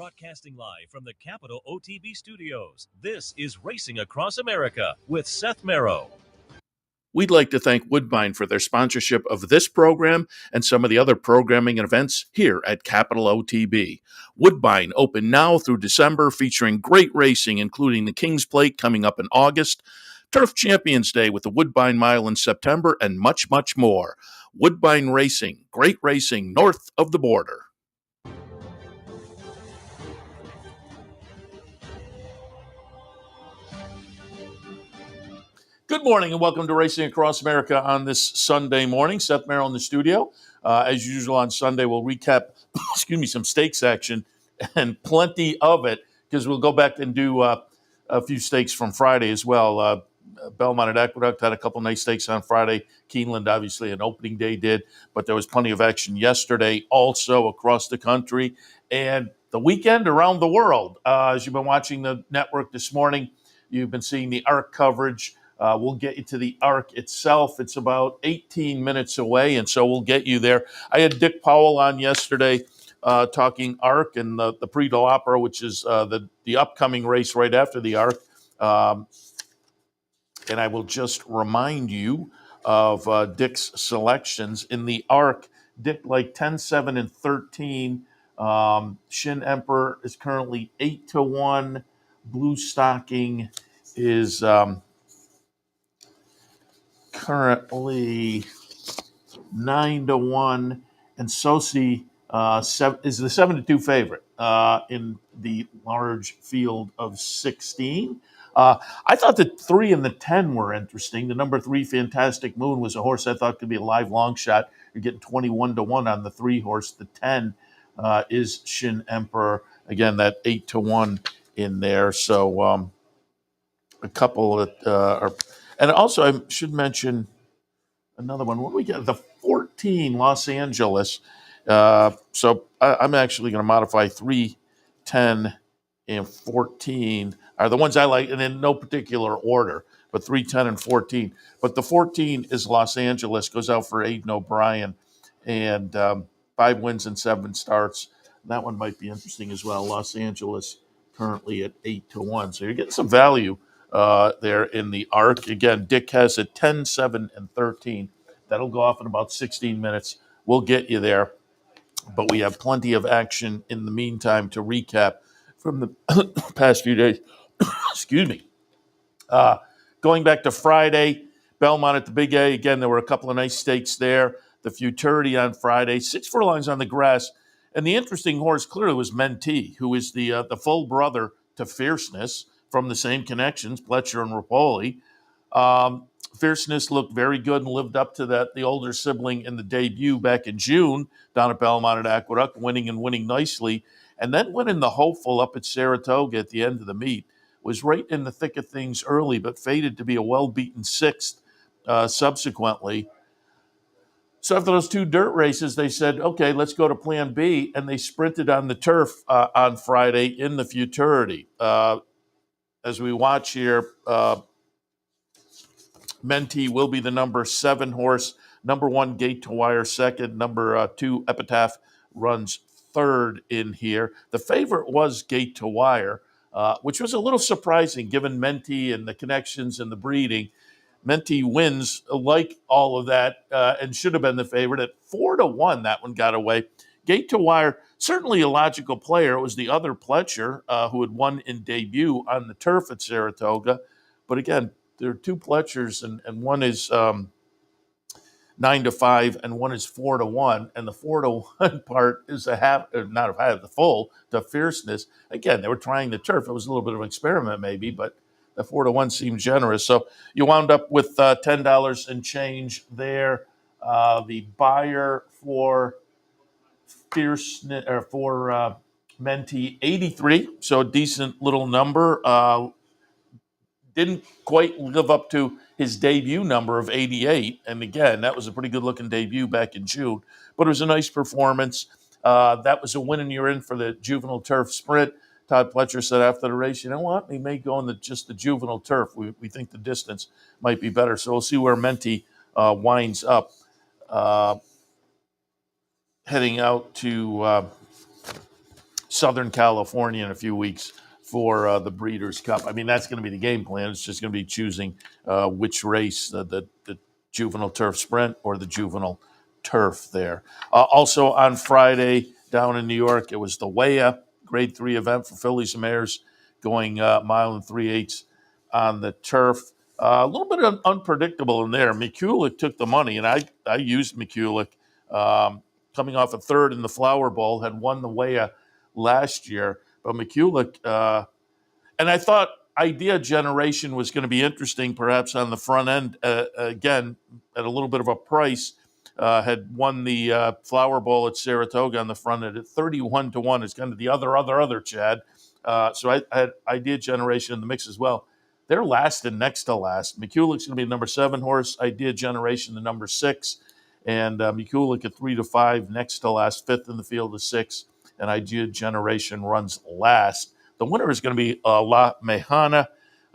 Broadcasting live from the Capital OTB studios, this is Racing Across America with Seth Merrow. We'd like to thank Woodbine for their sponsorship of this program and some of the other programming and events here at Capital OTB. Woodbine open now through December, featuring great racing, including the King's Plate coming up in August, Turf Champions Day with the Woodbine Mile in September, and much, much more. Woodbine Racing, great racing north of the border. Good morning and welcome to Racing Across America on this Sunday morning. Seth Merrow in the studio. As usual on Sunday, we'll recap, some stakes action and plenty of it because we'll go back and do a few stakes from Friday as well. Belmont Aqueduct had a couple nice stakes on Friday. Keeneland, obviously, an opening day did, but there was plenty of action yesterday also across the country and the weekend around the world. As you've been watching the network this morning, you've been seeing the Arc coverage. We'll get you to the Arc itself. It's about 18 minutes away, and so we'll get you there. I had Dick Powell on yesterday talking Arc and the Prixd de l'Opera, which is the upcoming race right after the Arc. And I will just remind you of Dick's selections. In the Arc, Dick like 10, 7, and 13. Shin Emperor is currently 8-1. Blue Stocking is currently 9-1, and Sosi is the 7-2 favorite in the large field of 16. I thought the 3 and the 10 were interesting. The number 3, Fantastic Moon, was a horse I thought could be a live long shot. You're getting 21-1 on the 3 horse. The 10 is Shin Emperor. Again, that 8-1 in there. So a couple that are. And also, I should mention another one. What do we get? The 14 Los Angeles. So I'm actually going to modify 3, 10, and 14 are the ones I like, and in no particular order, but 3, 10, and 14. But the 14 is Los Angeles, goes out for Aidan O'Brien, and 5 wins and 7 starts. That one might be interesting as well. Los Angeles currently at 8-1. So you're getting some value there in the Arc. Again, Dick has it 10, 7, and 13. That'll go off in about 16 minutes. We'll get you there. But we have plenty of action in the meantime to recap from the past few days. Excuse me. Going back to Friday, Belmont at the Big A. Again, there were a couple of nice stakes there. The Futurity on Friday, 6 furlongs on the grass. And the interesting horse clearly was Mentee, who is the full brother to Fierceness, from the same connections, Pletcher and Rapoli. Fierceness looked very good and lived up to the older sibling in the debut back in June down at Belmont at Aqueduct, winning nicely. And then went in the hopeful up at Saratoga at the end of the meet. Was right in the thick of things early, but faded to be a well-beaten 6th subsequently. So after those 2 dirt races, they said, okay, let's go to plan B, and they sprinted on the turf on Friday in the Futurity. As we watch here, Mentee will be the number 7 horse. Number 1, Gate to Wire, second. Number 2, Epitaph, runs third in here. The favorite was Gate to Wire, which was a little surprising given Mentee and the connections and the breeding. Mentee wins like all of that and should have been the favorite at 4-1. That one got away. Gate to Wire, certainly a logical player. It was the other Pletcher who had won in debut on the turf at Saratoga. But again, there are 2 Pletchers, and one is 9-5, and one is 4-1. And the 4-1 part is the full to Fierceness. Again, they were trying the turf. It was a little bit of an experiment, maybe, but the 4-1 seemed generous. So you wound up with $10 and change there. The buyer for Fierceness or for Mentee, 83, so a decent little number. Didn't quite live up to his debut number of 88, and again, that was a pretty good-looking debut back in June. But it was a nice performance. That was a win, and you're in for the juvenile turf sprint. Todd Pletcher said after the race, you know what? We may go on just the juvenile turf. We think the distance might be better, so we'll see where Mentee winds up. Heading out to Southern California in a few weeks for the Breeders' Cup. I mean, that's going to be the game plan. It's just going to be choosing which race, the juvenile turf sprint or the juvenile turf there. Also on Friday down in New York, it was the Weah Grade 3 event for fillies and mares going mile and 3/8 on the turf. A little bit unpredictable in there. McCulloch took the money, and I used McCulloch coming off a third in the Flower Bowl, had won the Weah last year. But McCulloch, and I thought Idea Generation was going to be interesting, perhaps on the front end, again, at a little bit of a price. Had won the Flower Bowl at Saratoga on the front end at 31-1. It's kind of the other Chad. So I had Idea Generation in the mix as well. They're last and next to last. McCulloch's going to be number 7 horse. Idea Generation, the number 6. And McCulloch at 3-5, next to last, 5th in the field is 6. And Idea Generation runs last. The winner is going to be La Mejana,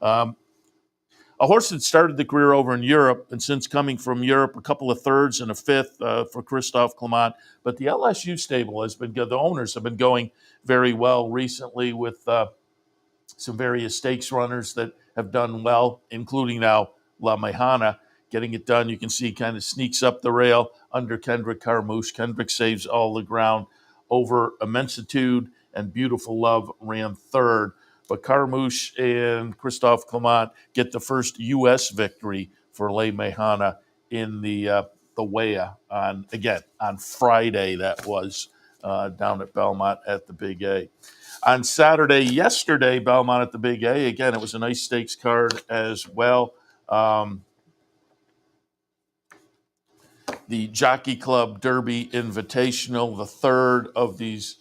a horse that started the career over in Europe, and since coming from Europe, a couple of thirds and a 5th for Christophe Clement. But the LSU stable has been good. The owners have been going very well recently with some various stakes runners that have done well, including now La Mejana getting it done. You can see kind of sneaks up the rail under Kendrick Carmouche. Kendrick saves all the ground over Immensitude, and Beautiful Love ran 3rd. But Carmouche and Christophe Clement get the first U.S. victory for La Mejana in the Weah on Friday. That was down at Belmont at the Big A. On Saturday, yesterday, Belmont at the Big A. Again, it was a nice stakes card as well. The Jockey Club Derby Invitational, the 3rd of these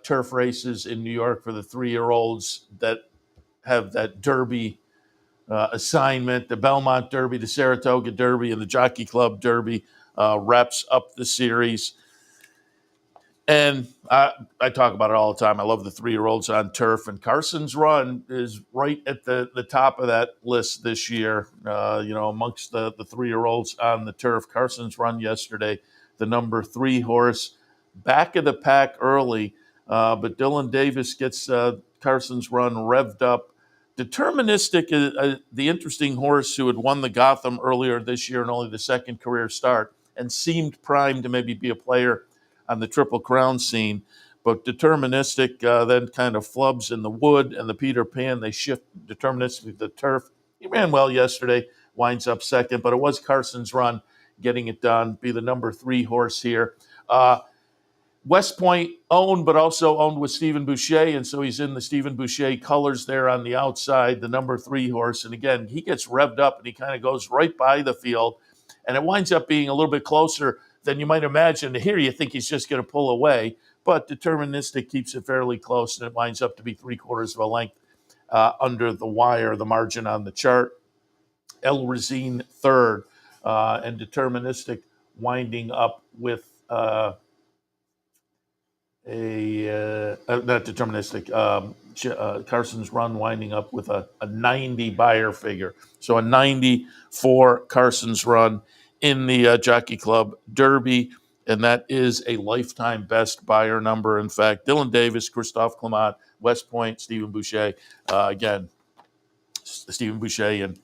turf races in New York for the 3-year-olds that have that Derby assignment. The Belmont Derby, the Saratoga Derby, and the Jockey Club Derby wraps up the series. And I talk about it all the time. I love the 3-year-olds on turf. And Carson's Run is right at the top of that list this year, amongst the 3-year-olds on the turf. Carson's Run yesterday, the number 3 horse, back of the pack early. But Dylan Davis gets Carson's Run revved up. Deterministic, the interesting horse who had won the Gotham earlier this year and only the 2nd career start and seemed primed to maybe be a player on the Triple Crown scene. But Deterministic then kind of flubs in the Wood and the Peter Pan. They shift Deterministic to the turf. He ran well yesterday, winds up 2nd, but it was Carson's Run getting it done, be the number 3 horse here. West Point owned, but also owned with Stephen Boucher, and so he's in the Stephen Boucher colors there on the outside, the number 3 horse. And again, he gets revved up and he kind of goes right by the field, and it winds up being a little bit closer than you might imagine. Here you think he's just going to pull away, but Deterministic keeps it fairly close, and it winds up to be 3/4 of a length under the wire, the margin on the chart. El Razine 3rd, and Deterministic winding up with not Deterministic, Carson's Run winding up with a 90 buyer figure. So a 90 for Carson's Run in the Jockey Club Derby, and that is a lifetime best buyer number. In fact, Dylan Davis, Christophe Clement, West Point, Stephen Boucher. Again, Stephen Boucher and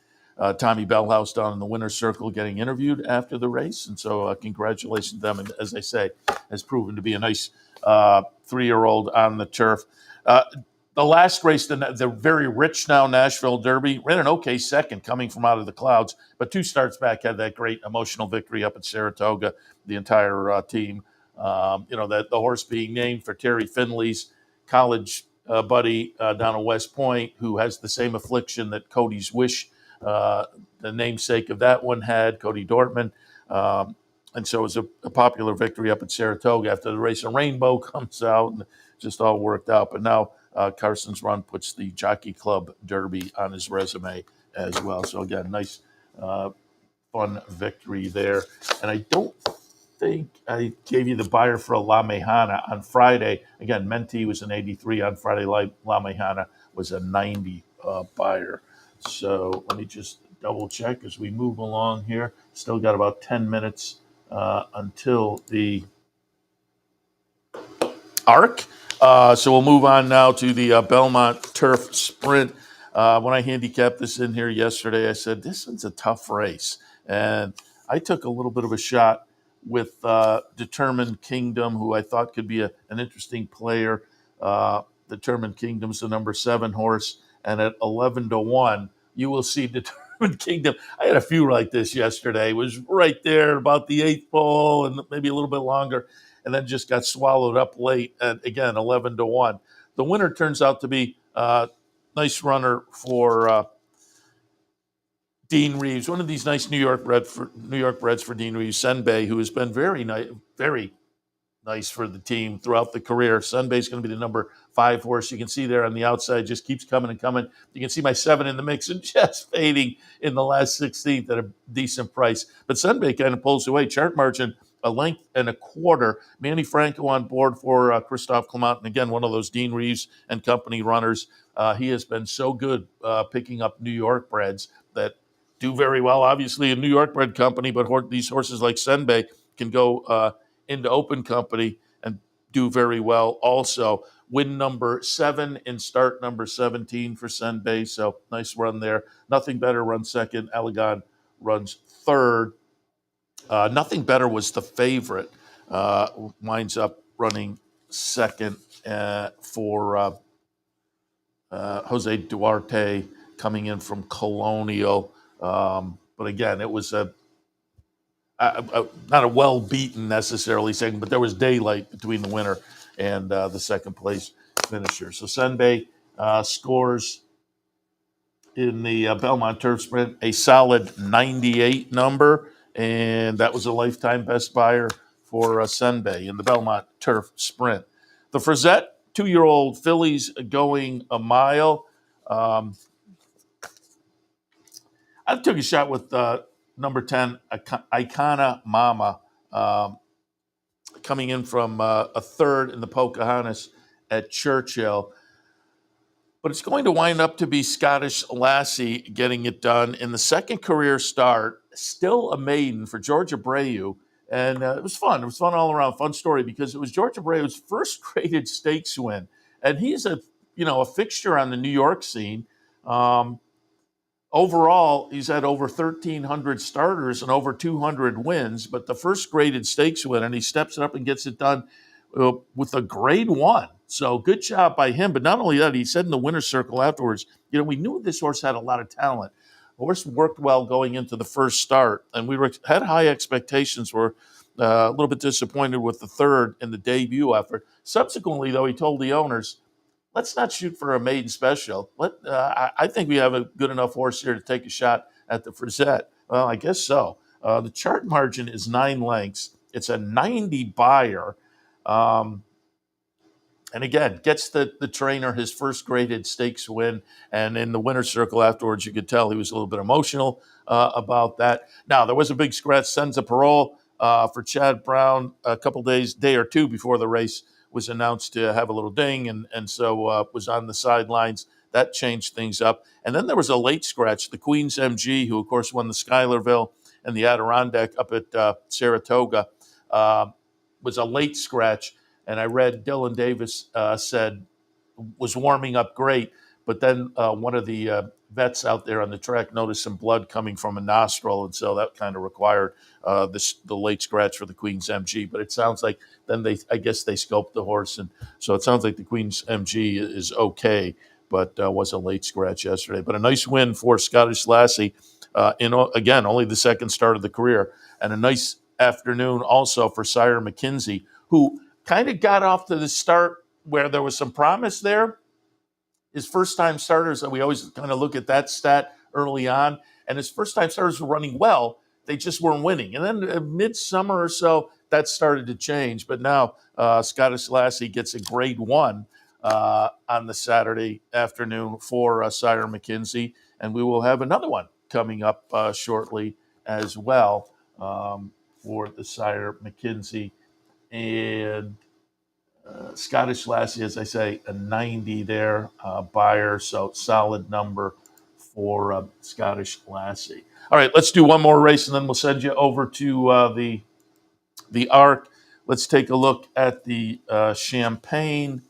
Tommy Bellhouse down in the winner's circle getting interviewed after the race. And so congratulations to them. And as I say, has proven to be a nice 3-year-old on the turf. The last race, the very rich now Nashville Derby, ran an okay 2nd coming from out of the clouds, but 2 starts back had that great emotional victory up at Saratoga, the entire team. That the horse being named for Terry Finley's college buddy down at West Point, who has the same affliction that Cody's Wish, the namesake of that one, had, Cody Dortmund. And so it was a popular victory up at Saratoga. After the race, a rainbow comes out, and just all worked out. But now Carson's Run puts the Jockey Club Derby on his resume as well. So again, nice, fun victory there. And I don't think I gave you the buyer for a La Mejana on Friday. Again, Menti was an 83 on Friday. La Mejana was a 90 buyer. So let me just double check as we move along here. Still got about 10 minutes until the Arc So we'll move on now to the Belmont Turf Sprint. When I handicapped this in here yesterday, I said, this one's a tough race. And I took a little bit of a shot with Determined Kingdom, who I thought could be an interesting player. Determined Kingdom's the number 7 horse. And at 11-1, you will see Determined Kingdom. I had a few like this yesterday. It was right there about the 8th pole and maybe a little bit longer, and then just got swallowed up late at, again, 11-1. The winner turns out to be a nice runner for Dean Reeves, one of these nice New York breds for Dean Reeves, Senbei, who has been very nice for the team throughout the career. Sunbay's going to be the number 5 horse. You can see there on the outside, just keeps coming and coming. You can see my 7 in the mix and just fading in the last 16th at a decent price. But Sunbay kind of pulls away. Chart margin, a length and a quarter. Manny Franco on board for Christophe Clement. And again, one of those Dean Reeves and company runners. He has been so good picking up New York breds that do very well, obviously, a New York bred company, but these horses like Senbei can go into open company and do very well also. Win number 7 and start number 17 for Senbei, so nice run there. Nothing Better runs second. Allegan runs third. Nothing Better was the favorite. Winds up running second for Jose Duarte coming in from Colonial. But again, it was not a well-beaten necessarily second, but there was daylight between the winner and the second place finisher. So Senbei scores in the Belmont Turf Sprint a solid 98 number, and that was a lifetime best buyer for Senbei in the Belmont Turf Sprint. The Frizette, 2-year-old fillies going a mile. I took a shot with number 10, Icona Mama, coming in from a third in the Pocahontas at Churchill. But it's going to wind up to be Scottish Lassie getting it done in the second career start, still a maiden for George Abreu. And it was fun. It was fun all around, fun story, because it was George Abreu's first graded stakes win. And he's a fixture on the New York scene. Overall, he's had over 1,300 starters and over 200 wins, but the first graded stakes win, and he steps up and gets it done with a grade 1. So good job by him. But not only that, he said in the winner's circle afterwards, we knew this horse had a lot of talent. The horse worked well going into the first start, and we had high expectations. We're a little bit disappointed with the third in the debut effort. Subsequently, though, he told the owners, let's not shoot for a maiden special. I think we have a good enough horse here to take a shot at the Frizette. Well, I guess so. The chart margin is 9 lengths. It's a 90 buyer. And again, gets the trainer his first graded stakes win. And in the winner's circle afterwards, you could tell he was a little bit emotional about that. Now, there was a big scratch, Senza Parole, for Chad Brown a day or two before the race was announced to have a little ding, and so was on the sidelines. That changed things up. And then there was a late scratch. The Queen's MG, who, of course, won the Schuylerville and the Adirondack up at Saratoga, was a late scratch. And I read Dylan Davis said was warming up great, but then one of the vets out there on the track noticed some blood coming from a nostril, and so that kind of required the late scratch for the Queen's MG. But it sounds like then I guess they scoped the horse, and so it sounds like the Queen's MG is okay, but was a late scratch yesterday. But a nice win for Scottish Lassie again, only the second start of the career, and a nice afternoon also for Sire McKinsey, who kind of got off to the start where there was some promise there. His first-time starters, we always kind of look at that stat early on, and his first-time starters were running well. They just weren't winning. And then midsummer or so, that started to change. But now Scottish Lassie gets a grade 1 on the Saturday afternoon for Sire McKinsey, and we will have another one coming up shortly as well for the Sire McKinsey. And Scottish Lassie, as I say, a 90 there, buyer, so solid number for Scottish Lassie. All right, let's do one more race, and then we'll send you over to the Arc. Let's take a look at the Champagne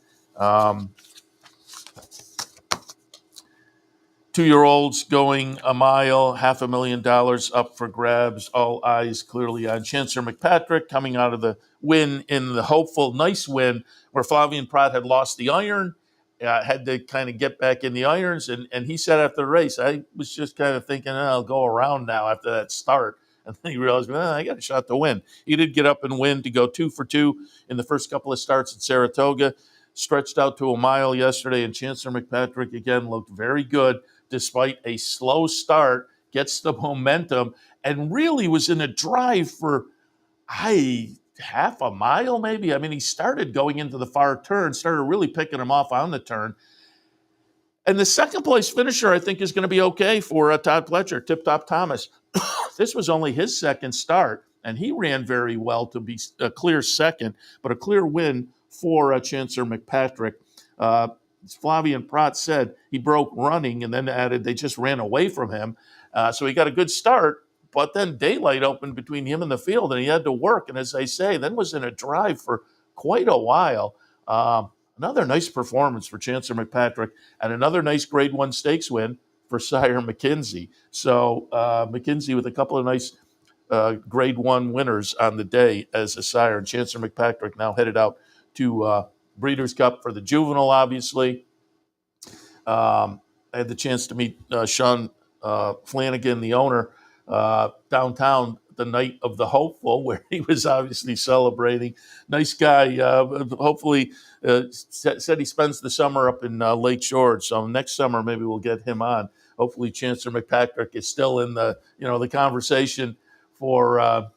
2-year-olds going a mile, $500,000 up for grabs. All eyes clearly on Chancellor McPatrick coming out of the win in the hopeful, nice win where Flavien Prat had lost the iron, had to kind of get back in the irons. And he said after the race, I was just kind of thinking, I'll go around now after that start. And then he realized, I got a shot to win. He did get up and win to go 2 for 2 in the first couple of starts at Saratoga. Stretched out to a mile yesterday, and Chancellor McPatrick again looked very good despite a slow start, gets the momentum, and really was in a drive for half a mile maybe. I mean, he started going into the far turn, started really picking him off on the turn. And the second place finisher, I think, is going to be okay for Todd Pletcher, Tip Top Thomas. This was only his second start, and he ran very well to be a clear second, but a clear win for Chancellor McPatrick. Flavien Prat said he broke running and then added they just ran away from him. So he got a good start, but then daylight opened between him and the field, and he had to work. And as I say, then was in a drive for quite a while. Another nice performance for Chancellor McPatrick, and another nice Grade 1 stakes win for Sire McKinsey. So McKinsey with a couple of nice Grade 1 winners on the day as a sire. And Chancellor McPatrick now headed out to Breeders' Cup for the Juvenile, obviously. I had the chance to meet Sean Flanagan, the owner, downtown the night of the hopeful, where he was obviously celebrating. Nice guy. Hopefully, said he spends the summer up in Lake George. So next summer, maybe we'll get him on. Hopefully, Chancellor McPatrick is still in the conversation for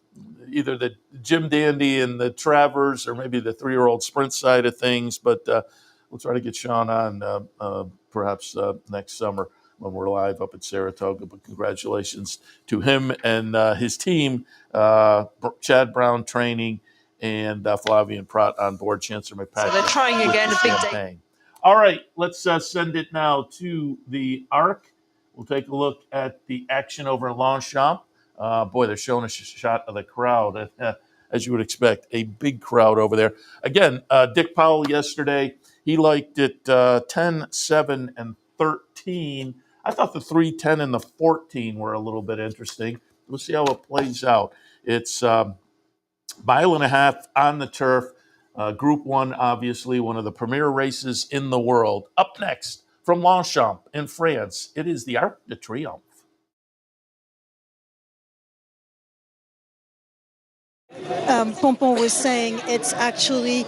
either the Jim Dandy and the Travers, or maybe the 3-year-old sprint side of things. But we'll try to get Sean on perhaps next summer when we're live up at Saratoga. But congratulations to him and his team, Chad Brown Training and Flavien Prat on board Chancellor McPatrick. So they're trying again, a big day. All right, let's send it now to the Arc. We'll take a look at the action over in Longchamp. Boy, they're showing us a shot of the crowd, as you would expect, a big crowd over there. Again, Dick Powell yesterday, he liked it 10, 7, and 13. I thought the 3, 10, and the 14 were a little bit interesting. We'll see how it plays out. It's mile and a half on the turf. Group 1, obviously, one of the premier races in the world. Up next, from Longchamp in France, it is the Arc de Triomphe. Pompon was saying it's actually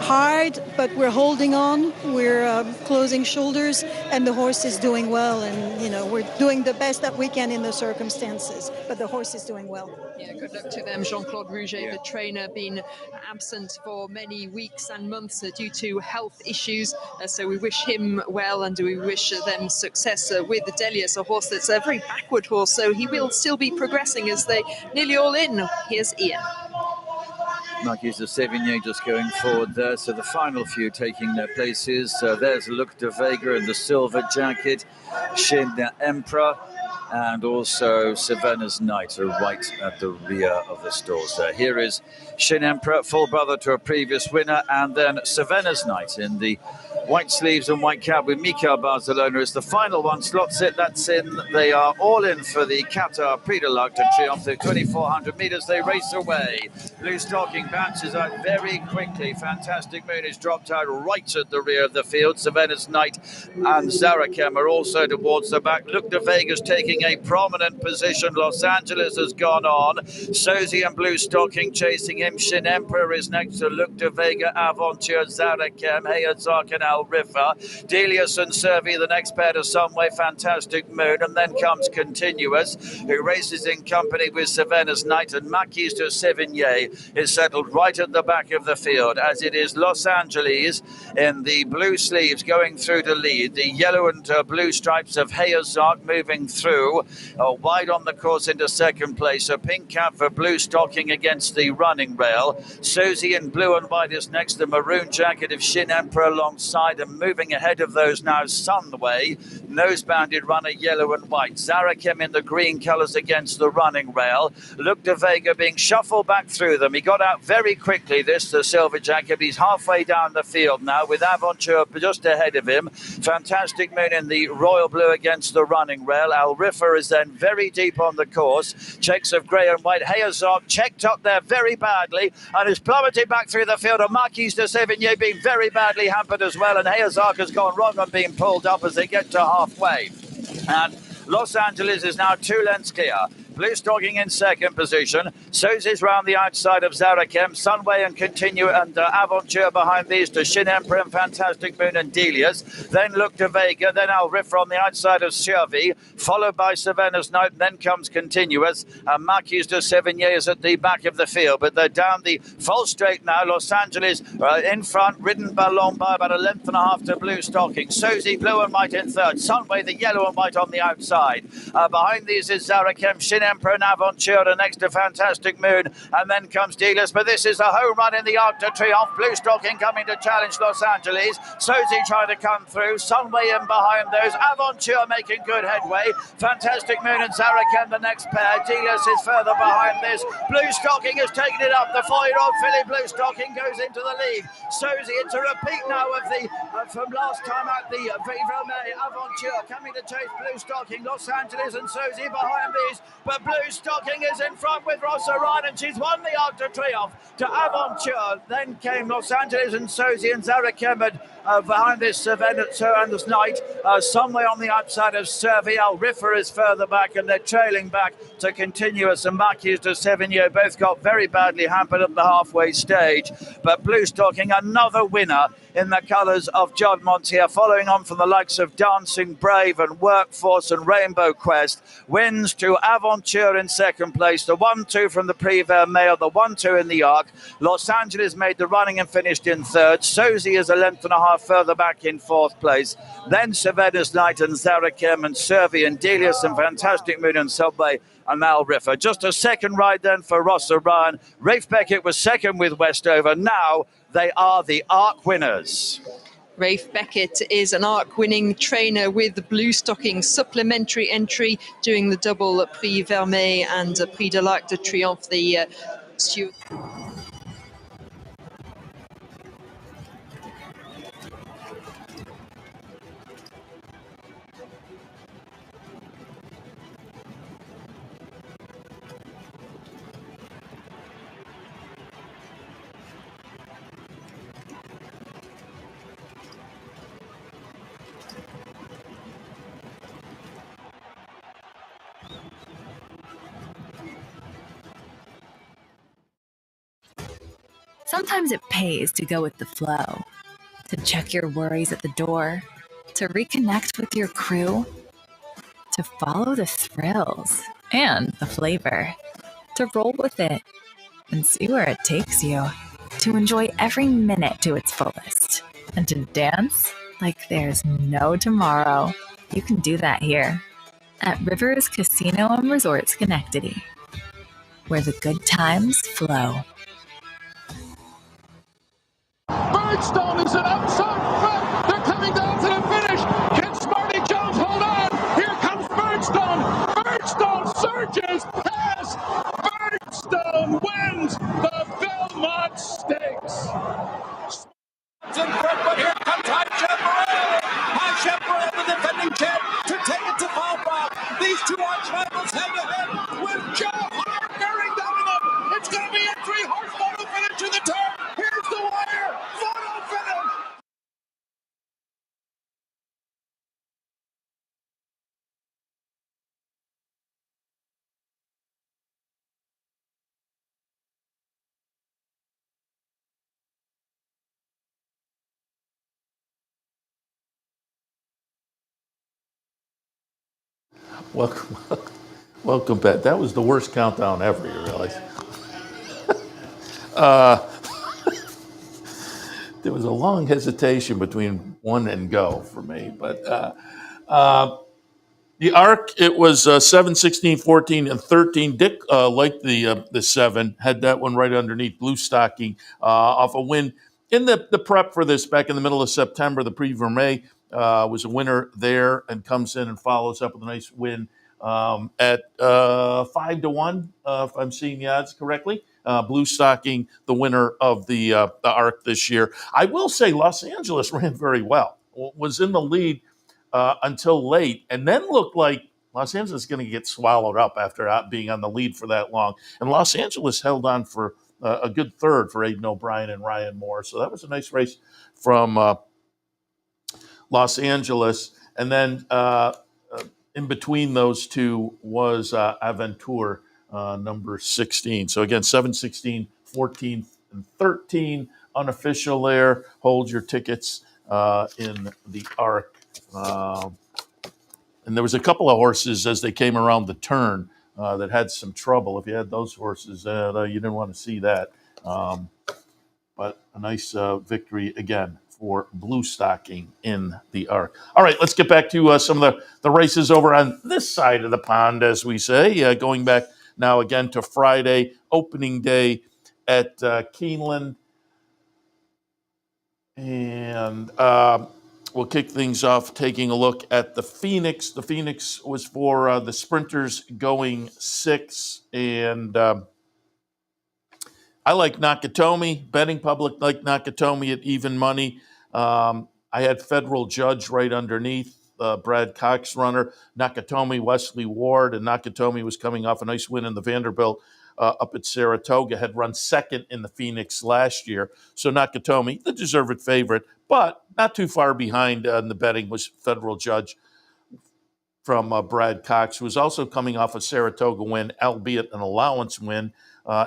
hard, but we're holding on. We're closing shoulders, and the horse is doing well. And we're doing the best that we can in the circumstances. But the horse is doing well. Yeah, good luck to them. Jean-Claude Rouget, the trainer, been absent for many weeks and months due to health issues. So we wish him well, and we wish them success with the Delius, a horse that's a very backward horse. So he will still be progressing as they nearly all in. Here's Ian. Marquis de Sévigné just going forward there. So the final few taking their places. There's Luc de Vega in the silver jacket, Shin Emperor, and also Savannah's Knight are right at the rear of the stalls there. Here is Shin Emperor, full brother to a previous winner, and then Savannah's Knight in the white sleeves and white cap with Mikel Barcelona is the final one. Slots it, that's in. They are all in for the Qatar Prix de l'Arc de Triomphe. The 2,400 meters, they race away. Blue Stocking bounces out very quickly. Fantastic Moon is dropped out right at the rear of the field. Savannah's Knight and Zarakem are also towards the back. Luc de Vega's taking a prominent position. Los Angeles has gone on. Sozi and Blue Stocking chasing him. Shin Emperor is next to Luc de Vega, Aventure, Zarakem, Hayazark and Al-Rifa. Delius and Servi, the next pair to Someway, Fantastic Moon, and then comes Continuous, who races in company with Savannah's Knight, and Marquis de Sévigné is settled right at the back of the field, as it is Los Angeles in the blue sleeves going through to lead. The yellow and blue stripes of Hayazark moving through. through. Wide on the course into second place. A pink cap for Blue Stocking against the running rail. Susie in blue and white is next. The maroon jacket of Shin Emperor alongside, and moving ahead of those now Sunway. Nose-banded runner yellow and white. Zarakem in the green colours against the running rail. Luc de Vega being shuffled back through them. He got out very quickly, the silver jacket. He's halfway down the field now with Aventure just ahead of him. Fantastic Moon in the royal blue against the running rail. Al Riffer is then very deep on the course. Checks of grey and white. Hayazok checked up there very badly and is plummeted back through the field. And Marquis de Sévigné being very badly hampered as well. And Hayazok has gone wrong and being pulled up as they get to halfway. And Los Angeles is now 2 lengths clear. Blue Stocking in second position. Susie's round the outside of Zarakem. Sunway and Continue and Aventure behind these to Shin Emperor and Fantastic Moon and Delia's. Then Luc de Vega. Then Al Riffer on the outside of Shervy. Followed by Savannah's Night. And then comes Continuous. And Marquis de Sévigné is at the back of the field. But they're down the full straight now. Los Angeles in front. Ridden along by about 1.5 lengths to Blue Stocking. Susie blue and white in third. Sunway the yellow and white on the outside. Behind these is Zarakem, Shin Emperor and Aventura next to Fantastic Moon, and then comes Dealers. But this is a home run in the Arc de Triomphe. Blue Stocking coming to challenge Los Angeles. Susie trying to come through. Sunway in behind those. Aventura making good headway. Fantastic Moon and Zarakem the next pair. Dealers is further behind this. Blue Stocking has taken it up. The 4-year-old filly Blue Stocking goes into the lead. Susie, it's a repeat now of the from last time at the Villemay. Aventura coming to chase Blue Stocking. Los Angeles and Susie behind these, but Blue Stocking is in front with Rossa Ryan, and she's won the Arc de Triomphe to Aventure. Then came Los Angeles and Susie and Zarakem behind this Savannah's Night. Somewhere on the outside of Servi. Al Riffer is further back, and they're trailing back to Continuous and Marquis de Sévigné. Both got very badly hampered at the halfway stage. But Blue Stocking, another winner in the colours of John Montier, following on from the likes of Dancing Brave and Workforce and Rainbow Quest, wins to Aventure in second place, the 1-2 from the Prix Vermeil, the 1-2 in the Arc. Los Angeles made the running and finished in third. Susie is 1.5 lengths further back in fourth place. Then Savannah's Night and Zarakem and Servi and Delius and Fantastic Moon and Subway and Al Riffer. Just a second ride then for Rossa Ryan. Rafe Beckett was second with Westover. Now they are the Arc winners. Rafe Beckett is an Arc-winning trainer with the Blue Stocking supplementary entry doing the double Prix Vermeil and Prix de l'Arc de Triomphe. The Sometimes it pays to go with the flow, to check your worries at the door, to reconnect with your crew, to follow the thrills and the flavor, to roll with it and see where it takes you, to enjoy every minute to its fullest, and to dance like there's no tomorrow. You can do that here at Rivers Casino and Resort Schenectady, where the good times flow. Birdstone is an outside front. They're coming down to the finish. Can Smarty Jones hold on? Here comes Birdstone. Birdstone surges past. Birdstone wins the Belmont Stakes. In front, but here comes High Chaparral. High Chaparral, the defending champ, to take it to Fall Rock. These two arch rivals head to head with Joe Hart bearing down on them. It's going to be a 3-horse photo finish to the turn. Here's the wire. Photo finish. Welcome back. That was the worst countdown ever, you realize. There was a long hesitation between one and go for me, but The Arc, it was 7, 16, 14, and 13. Dick liked the 7, had that one right underneath Blue Stocking off a win in the prep for this back in the middle of September. The Prix Vermeil was a winner there and comes in and follows up with a nice win at 5-1, if I'm seeing the odds correctly. Blue Stocking, the winner of the Arc this year. I will say Los Angeles ran very well, was in the lead until late, and then looked like Los Angeles is going to get swallowed up after being on the lead for that long. And Los Angeles held on for a good third for Aiden O'Brien and Ryan Moore. So that was a nice race from Los Angeles. And then in between those two was Aventure, number 16. So again, 7, 16, 14, and 13 unofficial there. Hold your tickets in the Arc. And there was a couple of horses as they came around the turn that had some trouble. If you had those horses, you didn't want to see that. But a nice victory again for Blue Stocking in the Arc. All right, let's get back to some of the races over on this side of the pond, as we say. Going back now again to Friday, opening day at Keeneland. And we'll kick things off taking a look at the Phoenix. The Phoenix was for the sprinters going 6. And I like Nakatomi. Betting public like Nakatomi at even money. I had Federal Judge right underneath. Brad Cox runner. Nakatomi, Wesley Ward. And Nakatomi was coming off a nice win in the Vanderbilt up at Saratoga, had run second in the Phoenix last year. So Nakatomi, the deserved favorite, but not too far behind in the betting was Federal Judge from Brad Cox, who was also coming off a Saratoga win, albeit an allowance win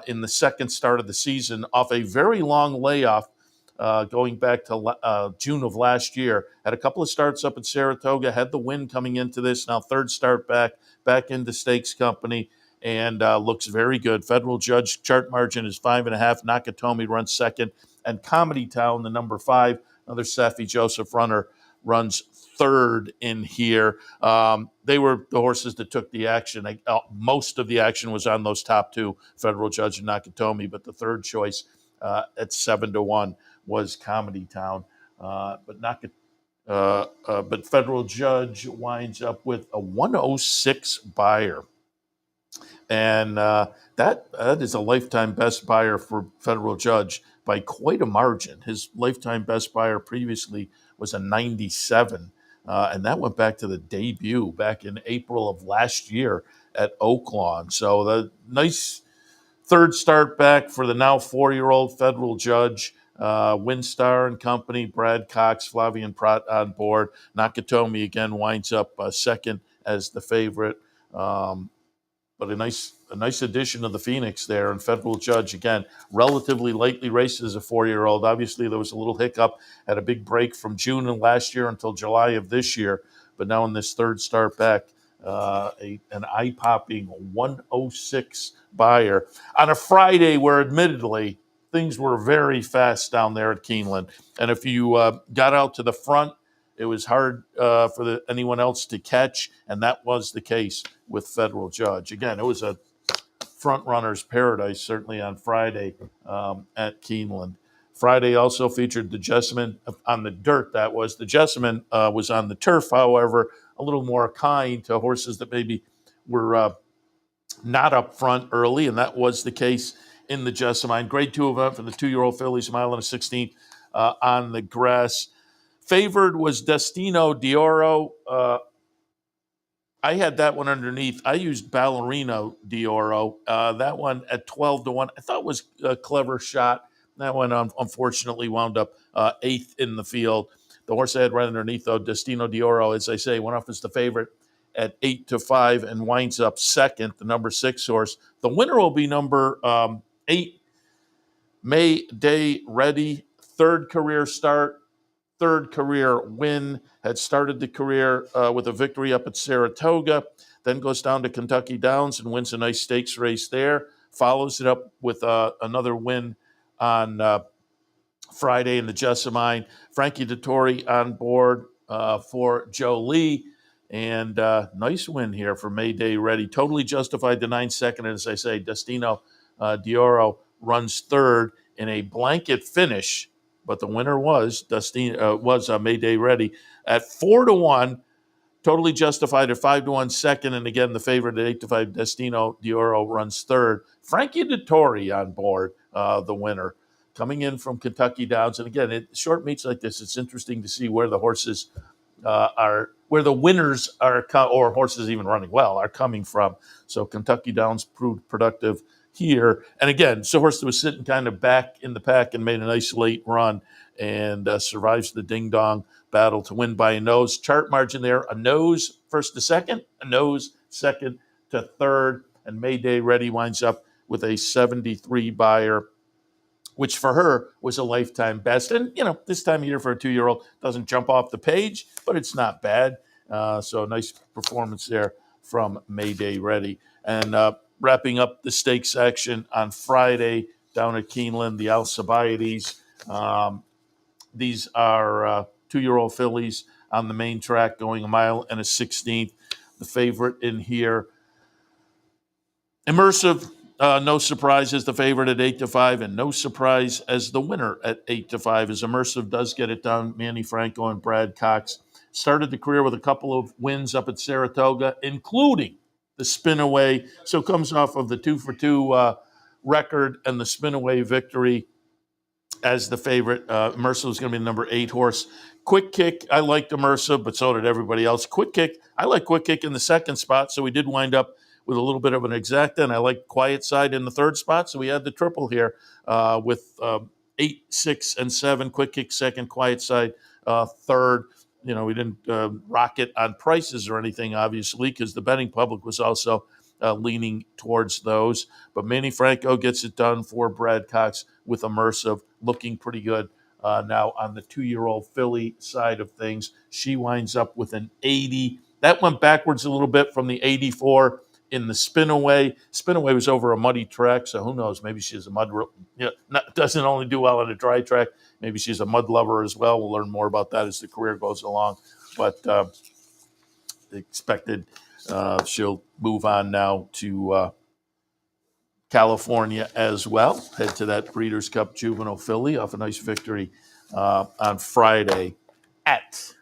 in the second start of the season off a very long layoff going back to June of last year. Had a couple of starts up at Saratoga, had the win coming into this, now third start back into Stakes Company. And looks very good. Federal Judge chart margin is 5.5. Nakatomi runs second. And Comedy Town, the number 5, another Safi Joseph runner, runs third in here. They were the horses that took the action. Most of the action was on those top two, Federal Judge and Nakatomi, but the third choice at 7-1 was Comedy Town. But Federal Judge winds up with a 106 buyer. And that is a lifetime best buyer for Federal Judge by quite a margin. His lifetime best buyer previously was a 97, and that went back to the debut back in April of last year at Oaklawn. So the nice third start back for the now 4-year-old Federal Judge. Winstar and company, Brad Cox, Flavian Prat on board. Nakatomi again winds up second as the favorite. But a nice addition of the Phoenix there. And Federal Judge, again, relatively lightly raced as a 4-year-old. Obviously, there was a little hiccup, had a big break from June of last year until July of this year. But now in this third start back, an eye-popping 106 buyer on a Friday where, admittedly, things were very fast down there at Keeneland. And if you got out to the front, it was hard for anyone else to catch, and that was the case with Federal Judge. Again, it was a front runner's paradise, certainly on Friday at Keeneland. Friday also featured the Jessamine on the dirt. That was the Jessamine was on the turf, however, a little more kind to horses that maybe were not up front early, and that was the case in the Jessamine. Grade 2 event for the 2-year-old fillies, 1.16 miles on the grass. Favored was Destino d'Oro. I had that one underneath. I used Ballerino d'Oro. That one at 12-1. I thought was a clever shot. That one unfortunately wound up 8th in the field. The horse I had right underneath, though, Destino d'Oro, as I say, went off as the favorite at 8-5 and winds up second, the number 6 horse. The winner will be number 8, May Day Ready. Third career start. Third career win, had started the career with a victory up at Saratoga, then goes down to Kentucky Downs and wins a nice stakes race there, follows it up with another win on Friday in the Jessamine. Frankie Dettori on board for Joe Lee. And nice win here for Mayday Ready. Totally justified the 9-second. And as I say, Destino Dioro runs third in a blanket finish. But the winner was Mayday Ready at 4-1. Totally justified at 5-1 second. And again, the favorite at 8-5, Destino Dioro runs third. Frankie Dettori on board, the winner, coming in from Kentucky Downs. And again, short meets like this, it's interesting to see where the horses where the winners are, or horses even running well, are coming from. So Kentucky Downs proved productive here. And again, so horse that was sitting kind of back in the pack and made a nice late run and survives the ding-dong battle to win by a nose. Chart margin there, a nose first to second, a nose second to third, and Mayday Ready winds up with a 73 buyer, which for her was a lifetime best. And, this time of year for a 2-year-old doesn't jump off the page, but it's not bad. So a nice performance there from Mayday Ready. And wrapping up the stakes action on Friday down at Keeneland, the Alcibiades. These are 2-year-old fillies on the main track going 1 mile and a 16th. The favorite in here, Immersive, no surprise as the favorite at 8-5, and no surprise as the winner at 8-5. As Immersive does get it done, Manny Franco and Brad Cox started the career with a couple of wins up at Saratoga, including the spin-away. So comes off of the 2-for-2 record and the spin-away victory as the favorite. Immersive is going to be the number 8 horse. Quick Kick, I liked Immersive, but so did everybody else. Quick Kick, I like Quick Kick in the second spot, so we did wind up with a little bit of an exacta, and I like Quiet Side in the third spot, so we had the triple here with 8, 6, and 7. Quick Kick second, Quiet Side third. We didn't rocket on prices or anything, obviously, because the betting public was also leaning towards those. But Manny Franco gets it done for Brad Cox with Immersive, looking pretty good now on the 2-year-old filly side of things. She winds up with an 80. That went backwards a little bit from the 84 in the spin-away. Spin-away was over a muddy track, so who knows? Maybe she's a mud, doesn't only do well on a dry track. Maybe she's a mud lover as well. We'll learn more about that as the career goes along. But expected she'll move on now to California as well. Head to that Breeders' Cup Juvenile filly off a nice victory on Friday at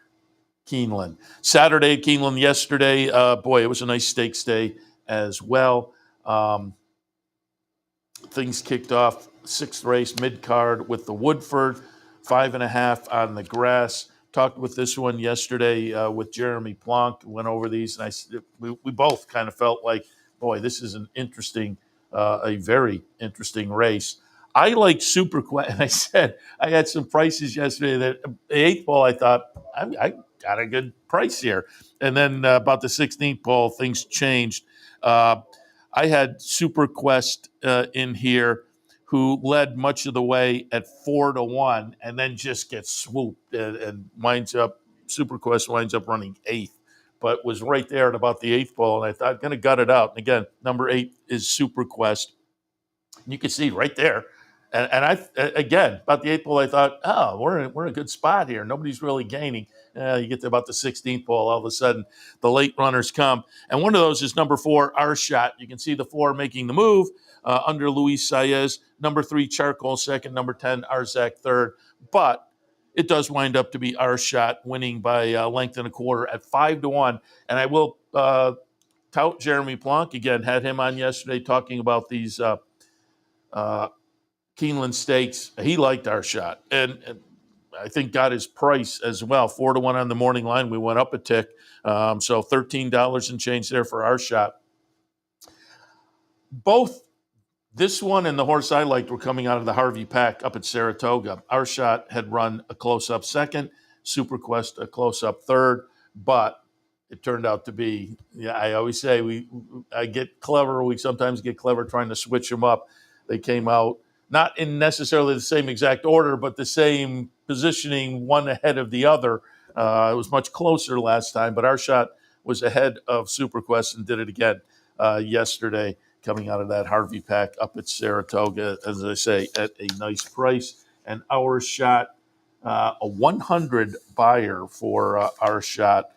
Keeneland. Saturday at Keeneland yesterday. It was a nice stakes day as well. Things kicked off 6th race mid-card with the Woodford, 5.5 on the grass. Talked with this one yesterday with Jeremy Plonk, went over these, and we both kind of felt like, boy, this is an interesting, a very interesting race. I like Super Quest, and I said I had some prices yesterday that the 8th ball I thought, I got a good price here. And then about the 16th ball, things changed. I had Super Quest in here, who led much of the way at 4-1, and then just gets swooped and Super Quest winds up running 8th, but was right there at about the 8th ball, and I thought, going to gut it out. And again, number 8 is Super Quest. You can see right there. And again, about the 8th ball, I thought, we're in a good spot here. Nobody's really gaining. You get to about the 16th ball, all of a sudden, the late runners come. And one of those is number 4, Our Shot. You can see the 4 making the move under Luis Saez. Number 3, Charcoal second. Number 10, Arzak third. But it does wind up to be Our Shot winning by a length and a quarter at 5-1. And I will tout Jeremy Plonk. Again, had him on yesterday talking about these Keeneland Stakes. He liked Our Shot, and I think got his price as well. 4-1 on the morning line. We went up a tick, so $13 and change there for Our Shot. Both this one and the horse I liked were coming out of the Harvey pack up at Saratoga. Our Shot had run a close-up second, Super Quest a close-up third, but it turned out to be, I always say I get clever. We sometimes get clever trying to switch them up. They came out not in necessarily the same exact order, but the same positioning, one ahead of the other. It was much closer last time, but Our Shot was ahead of Super Quest and did it again yesterday, coming out of that Harvey pack up at Saratoga, as I say, at a nice price. And Our Shot, a 100 buyer for Our Shot.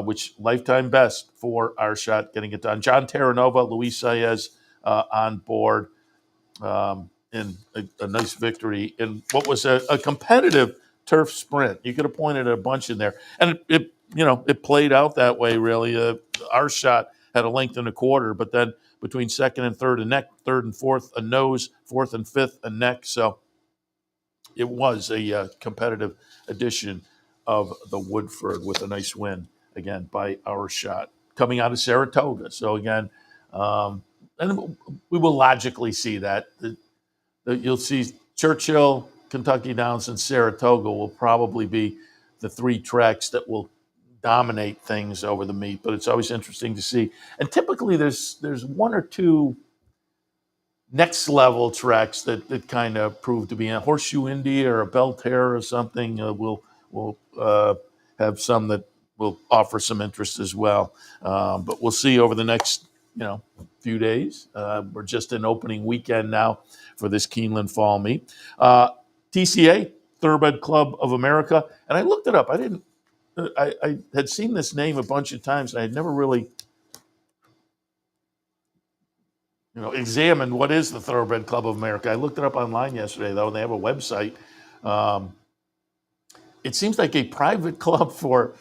which lifetime best for our shot getting it done. John Terranova, Luis Saez on board in a nice victory in what was a competitive turf sprint. You could have pointed a bunch in there, and it played out that way. Really, our shot had a length and a quarter, but then between second and third, a neck, third and fourth, a nose, fourth and fifth, a neck. So it was a competitive edition of the Woodford with a nice win again by our shot coming out of Saratoga. So again, and we will logically see that. You'll see Churchill, Kentucky Downs, and Saratoga will probably be the three tracks that will dominate things over the meet. But it's always interesting to see. And typically there's one or two next level tracks that kind of prove to be a Horseshoe Indy or a Belterre or something. We'll have some that will offer some interest as well. But we'll see over the next few days. We're just in opening weekend now for this Keeneland Fall meet. TCA, Thoroughbred Club of America, and I looked it up. I had seen this name a bunch of times, and I had never really examined what is the Thoroughbred Club of America. I looked it up online yesterday, though, and they have a website. It seems like a private club for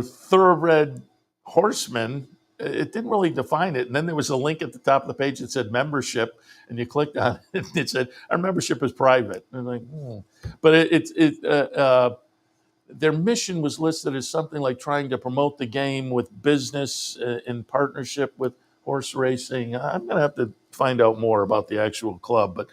thoroughbred horsemen. It didn't really define it. And then there was a link at the top of the page that said membership, and you clicked on it, and it said, our membership is private. And I'm like, But their mission was listed as something like trying to promote the game with business in partnership with horse racing. I'm going to have to find out more about the actual club. But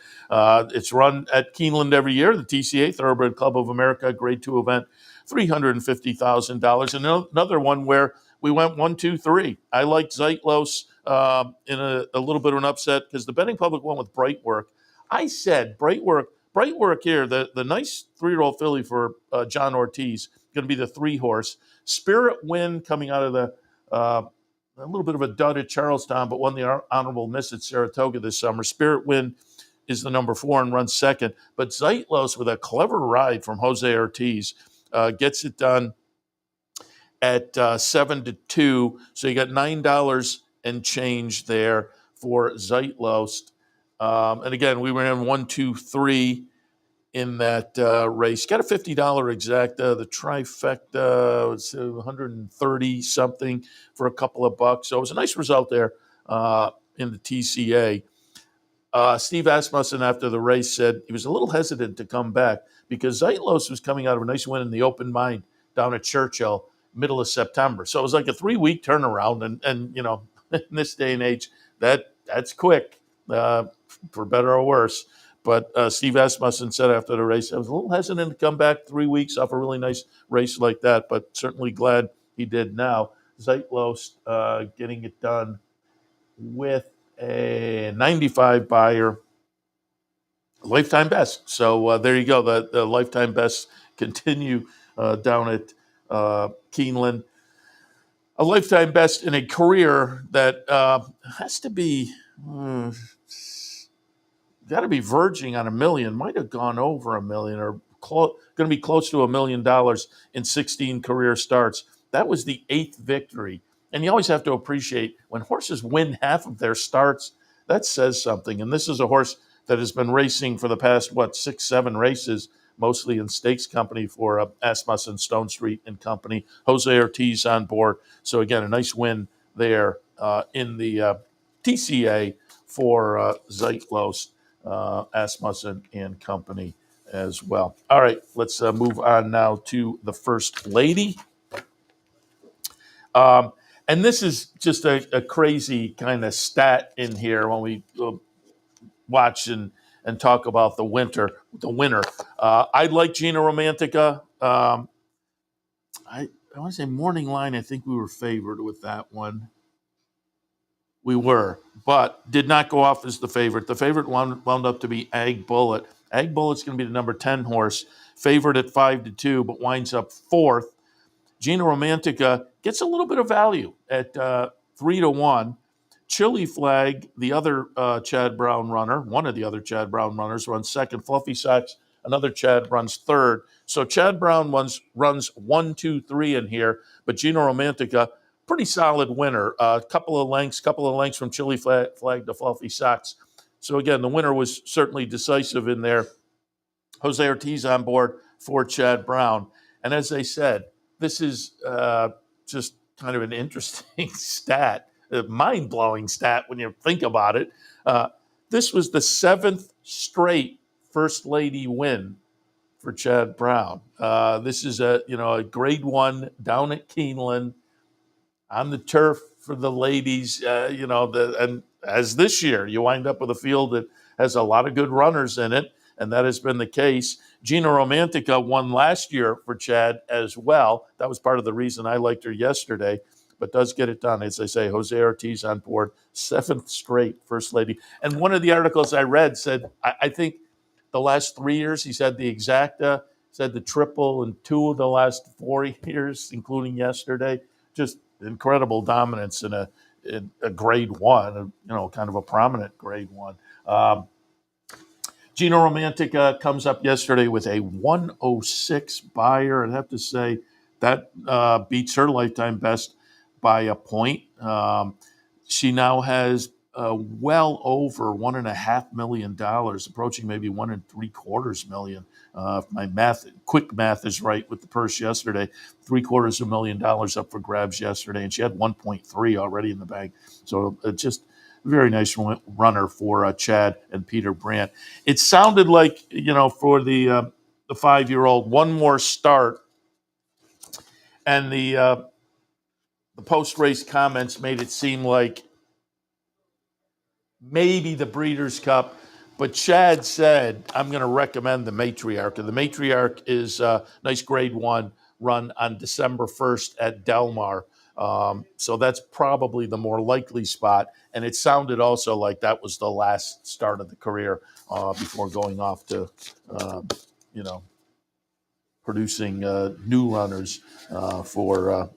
it's run at Keeneland every year, the TCA, Thoroughbred Club of America, Grade 2 event, $350,000. And another one where we went 1, 2, 3. I liked Zeitlos in a little bit of an upset because the betting public went with Brightwork. I said Brightwork here, the nice 3-year-old filly for John Ortiz, going to be the 3-horse. Spirit Wind coming out of the a little bit of a dud at Charlestown, but won the honorable miss at Saratoga this summer. Spirit Wind is the number 4 and runs second. But Zeitlos, with a clever ride from Jose Ortiz, gets it done at 7-2. So you got $9 and change there for Zeitlos. And again, we were in 1, 2, 3 in that race. Got a $50 exacta. The trifecta was 130 something for a couple of bucks. So it was a nice result there in the TCA. Steve Asmussen after the race said he was a little hesitant to come back because Zeitlos was coming out of a nice win in the Open Mind down at Churchill middle of September. So it was like a 3-week turnaround. And in this day and age, that's quick, for better or worse. But Steve Asmussen said after the race, I was a little hesitant to come back 3 weeks off a really nice race like that, but certainly glad he did now. Zeitlos getting it done with a 95 buyer, lifetime best. So there you go. The lifetime best continue down at Keeneland. A lifetime best in a career that has to be... got to be verging on $1 million, might have gone over $1 million or going to be close to $1 million in 16 career starts. That was the 8th victory. And you always have to appreciate when horses win half of their starts, that says something. And this is a horse that has been racing for the past, 6, 7 races, mostly in stakes company for Asmussen, Stone Street and company. Jose Ortiz on board. So again, a nice win there in the TCA for Zeitlos. Asmussen and company as well. All right, let's move on now to the First Lady. And this is just a crazy kind of stat in here when we watch and talk about the winner. I like Gina Romantica. I want to say Morning Line, I think we were favored with that one. We were, but did not go off as the favorite. The favorite wound up to be Ag Bullet. Ag Bullet's going to be the number 10 horse, favored at 5-2, but winds up 4th. Gina Romantica gets a little bit of value at 3-1. Chili Flag, the other Chad Brown runner, one of the other Chad Brown runners, runs second. Fluffy Sacks, another Chad, runs third. So Chad Brown runs 1, 2, 3 in here, but Gino Romantica, pretty solid winner. Couple of lengths from Chili Flag to Fluffy Socks. So again, the winner was certainly decisive in there. Jose Ortiz on board for Chad Brown. And as I said, this is just kind of an interesting stat, a mind-blowing stat when you think about it. This was the 7th straight First Lady win for Chad Brown. This is a grade 1 down at Keeneland on the turf for the ladies. And as this year, you wind up with a field that has a lot of good runners in it, and that has been the case. Gina Romantica won last year for Chad as well. That was part of the reason I liked her yesterday, but does get it done. As I say, Jose Ortiz on board, 7th straight First Lady. And one of the articles I read said, I think the last 3 years he's had the exacta, said the triple in 2 of the last 4 years, including yesterday. Just incredible dominance in a grade 1, kind of a prominent grade 1. Gino Romantica comes up yesterday with a 106 buyer. I'd have to say that beats her lifetime best by a point. She now has well over $1.5 million, approaching maybe $1.75 million. If my quick math is right with the purse yesterday, $750,000 up for grabs yesterday, and she had 1.3 already in the bank. So just very nice runner for Chad and Peter Brandt. It sounded like, for the 5-year-old, one more start, and the post-race comments made it seem like maybe the Breeders' Cup, but Chad said, I'm going to recommend the Matriarch. And the Matriarch is a nice grade 1 run on December 1st at Del Mar. So that's probably the more likely spot. And it sounded also like that was the last start of the career before going off to, producing new runners for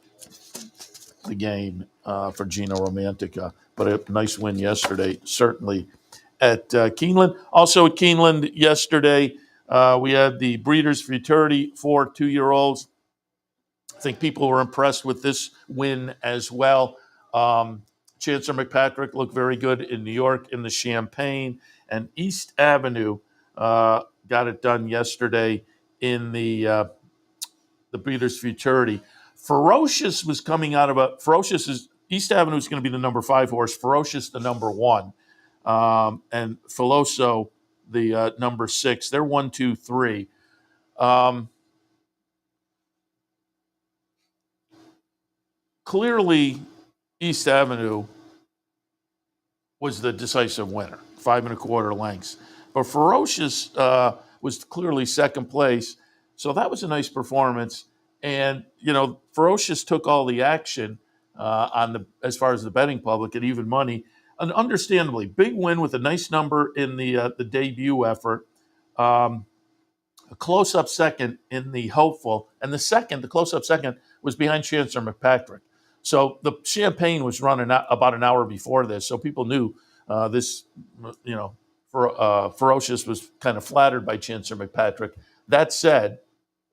the game for Gino Romantica. But a nice win yesterday, certainly at Keeneland. Also at Keeneland yesterday, we had the Breeders' Futurity for 2-year-olds. I think people were impressed with this win as well. Chancellor McPatrick looked very good in New York in the Champagne, and East Avenue got it done yesterday in the Breeders' Futurity. Ferocious was coming out of East Avenue is going to be the number 5 horse, Ferocious the number 1, and Filoso the number 6. They're 1, 2, 3. Clearly, East Avenue was the decisive winner, 5 1/4 lengths. But Ferocious was clearly second place, so that was a nice performance. And Ferocious took all the action as far as the betting public at even money. An understandably big win with a nice number in the debut effort. A close-up second in the Hopeful, and the close-up second was behind Chancellor McPatrick. So the Champagne was running about an hour before this, so people knew Ferocious was kind of flattered by Chancellor McPatrick. That said,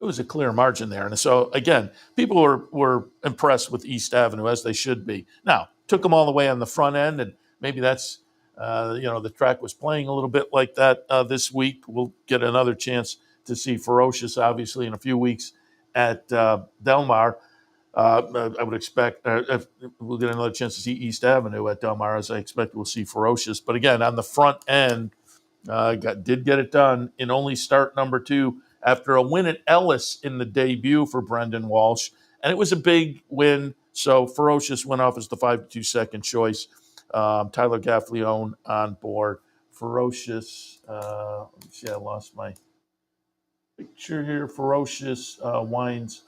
it was a clear margin there. And so, again, people were impressed with East Avenue, as they should be. Now, took them all the way on the front end, and maybe that's, the track was playing a little bit like that this week. We'll get another chance to see Ferocious, obviously, in a few weeks at Del Mar. I would expect we'll get another chance to see East Avenue at Del Mar, as I expect we'll see Ferocious. But again, on the front end, did get it done in only start number 2 after a win at Ellis in the debut for Brendan Walsh. And it was a big win, so Ferocious went off as the 5-2 second choice. Tyler Gaffleone on board. Ferocious, let me see, I lost my picture here. Ferocious wines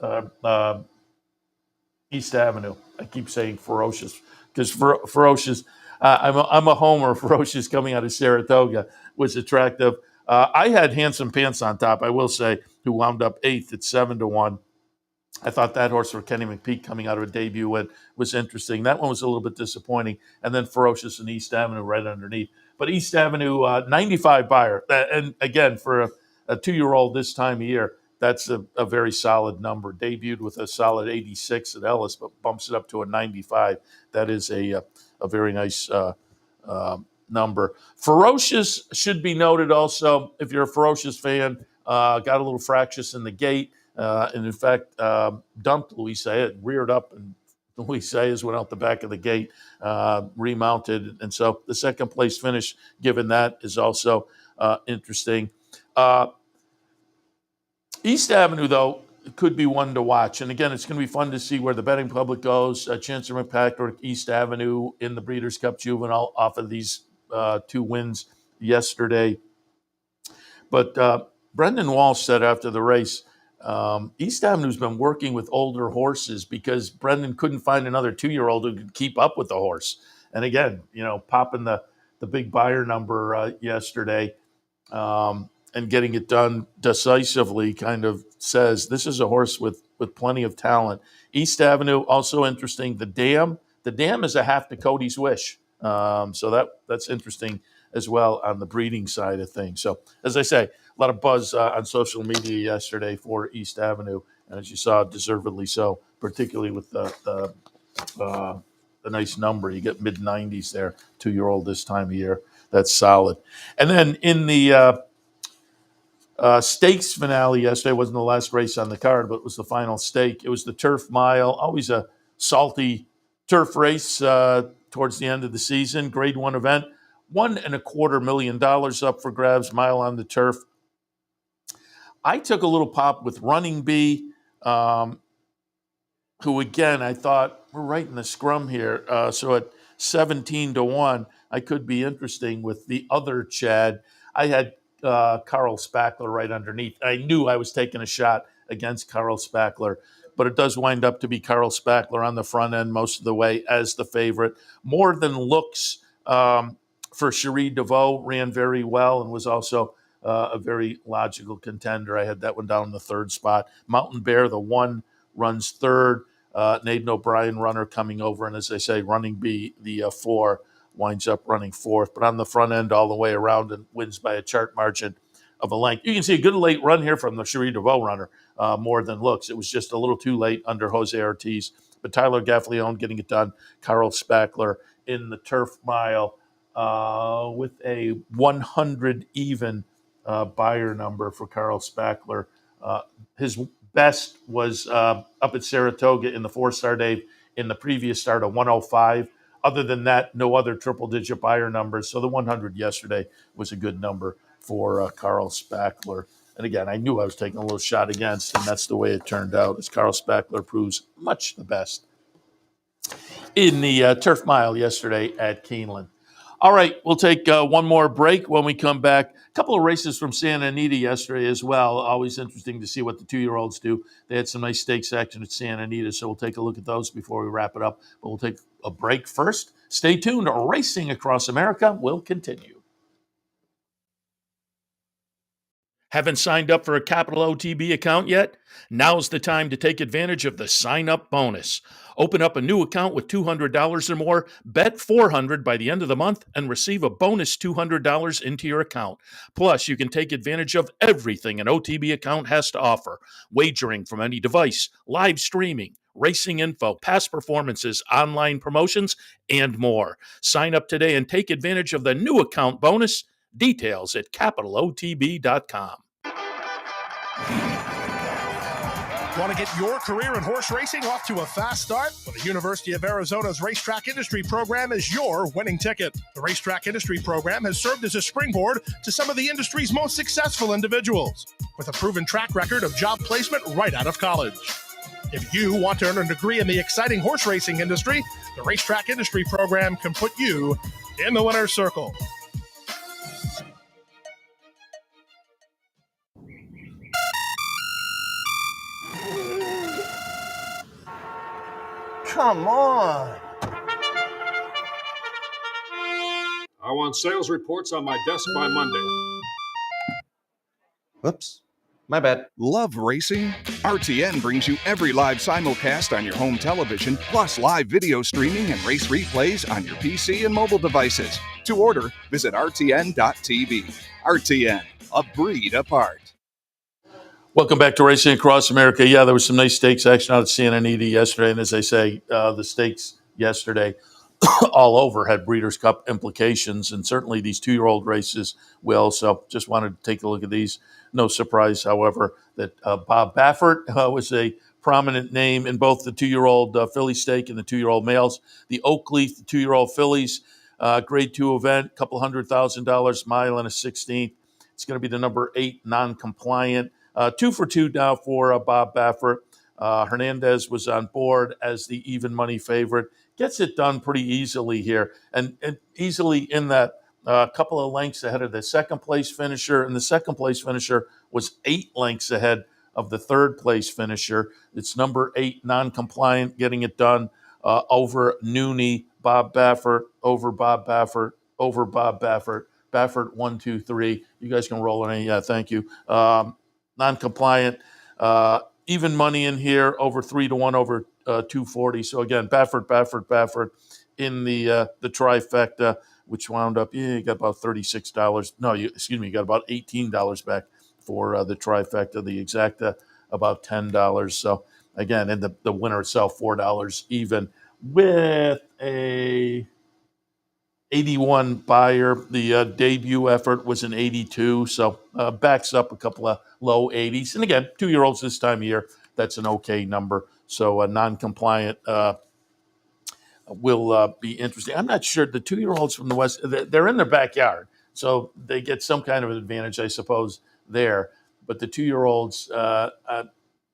East Avenue. I keep saying Ferocious because Ferocious, I'm a homer. Ferocious coming out of Saratoga was attractive. I had Handsome Pants on top, I will say, who wound up 8th at 7-1. I thought that horse for Kenny McPeak coming out of a debut win was interesting. That one was a little bit disappointing. And then Ferocious and East Avenue right underneath. But East Avenue, 95 buyer. And again, for a 2-year-old this time of year, that's a very solid number. Debuted with a solid 86 at Ellis, but bumps it up to a 95. That is a very nice number. Ferocious should be noted also. If you're a Ferocious fan, got a little fractious in the gate, and in fact dumped Luis Saez, reared up, and Luis Saez went out the back of the gate, remounted, and so the second place finish, given that, is also interesting. East Avenue, though, could be one to watch. And again, it's going to be fun to see where the betting public goes. Chancellor McPatrick, East Avenue in the Breeders' Cup Juvenile off of these 2 wins yesterday. But Brendan Walsh said after the race, East Avenue's been working with older horses because Brendan couldn't find another 2-year-old who could keep up with the horse. And again, popping the big buyer number yesterday, and getting it done decisively kind of says this is a horse with plenty of talent. East Avenue, also interesting. The Dam is a half to Cody's Wish. So that's interesting as well on the breeding side of things. So as I say, a lot of buzz on social media yesterday for East Avenue. And as you saw, deservedly so, particularly with the nice number. You get mid-90s there, 2-year-old this time of year. That's solid. And then in the stakes finale yesterday, wasn't the last race on the card, but it was the final stake. It was the Turf Mile, always a salty turf race towards the end of the season. Grade 1 event, $1.25 million up for grabs, mile on the turf. I took a little pop with Running Bee, who again, I thought we're right in the scrum here. So at 17-1, I could be interesting with the other Chad. I had Carl Spackler right underneath. I knew I was taking a shot against Carl Spackler, but it does wind up to be Carl Spackler on the front end most of the way as the favorite. More Than Looks for Cherie DeVoe ran very well and was also a very logical contender. I had that one down in the 3rd spot. Mountain Bear, the 1, runs 3rd. Naden O'Brien runner coming over, and as I say, Running Bee, the 4, winds up running 4th, but on the front end all the way around and wins by a chart margin of a length. You can see a good late run here from the Cherie DeVoe runner, More Than Looks. It was just a little too late under Jose Ortiz, but Tyler Gaffalione getting it done. Carl Spackler in the Turf Mile with a 100 even buyer number for Carl Spackler. His best was up at Saratoga in the 4-star Dave in the previous start of 105. Other than that, no other triple-digit buyer numbers. So the 100 yesterday was a good number for Carl Spackler. And again, I knew I was taking a little shot against, and that's the way it turned out, as Carl Spackler proves much the best in the Turf Mile yesterday at Keeneland. All right, we'll take one more break. When we come back, a couple of races from Santa Anita yesterday as well. Always interesting to see what the 2-year-olds do. They had some nice stakes action at Santa Anita, so we'll take a look at those before we wrap it up. But we'll take a break first. Stay tuned. Racing Across America will continue. Haven't signed up for a Capital OTB account yet? Now's the time to take advantage of the sign-up bonus. Open up a new account with $200 or more, bet $400 by the end of the month, and receive a bonus $200 into your account. Plus, you can take advantage of everything an OTB account has to offer. Wagering from any device, live streaming, racing info, past performances, online promotions, and more. Sign up today and take advantage of the new account bonus. Details at capitalotb.com. Want to get your career in horse racing off to a fast start? Well, the University of Arizona's Racetrack Industry Program is your winning ticket. The Racetrack Industry Program has served as a springboard to some of the industry's most successful individuals, with a proven track record of job placement right out of college. If you want to earn a degree in the exciting horse racing industry, the Racetrack Industry Program can put you in the winner's circle. Come on. I want sales reports on my desk by Monday. Whoops. My bad. Love racing? RTN brings you every live simulcast on your home television, plus live video streaming and race replays on your PC and mobile devices. To order, visit rtn.tv. RTN, a breed apart. Welcome back to Racing Across America. Yeah, there was some nice stakes action out at Santa Anita yesterday. And as I say, the stakes yesterday all over had Breeders' Cup implications. And certainly these 2-year-old races will. So just wanted to take a look at these. No surprise, however, that Bob Baffert was a prominent name in both the 2-year-old filly stake and the 2-year-old males. The Oakleaf, the 2-year-old fillies, grade 2 event, couple $100,000, mile and a 16th. It's going to be the number 8 non-compliant. 2 for 2 now for Bob Baffert. Hernandez was on board as the even money favorite. Gets it done pretty easily here, and easily in that couple of lengths ahead of the second place finisher. And the second place finisher was 8 lengths ahead of the third place finisher. It's number 8 non-compliant getting it done over Nooney. Bob Baffert over Bob Baffert over Bob Baffert. Baffert 1, 2, 3. You guys can roll it in. Yeah, thank you. Non-compliant, even money in here over 3-1 over 240. So again, Baffert in the trifecta, which wound up, you got about $36. No, you got about $18 back for the trifecta. The exacta about $10. So again, and the winner itself $4 even with a 81 buyer. The debut effort was an 82, so backs up a couple of low 80s. And again, 2-year-olds this time of year, that's an okay number. So non-compliant will be interesting. I'm not sure. The 2-year-olds from the West, they're in their backyard, so they get some kind of an advantage, I suppose, there. But the 2-year-olds,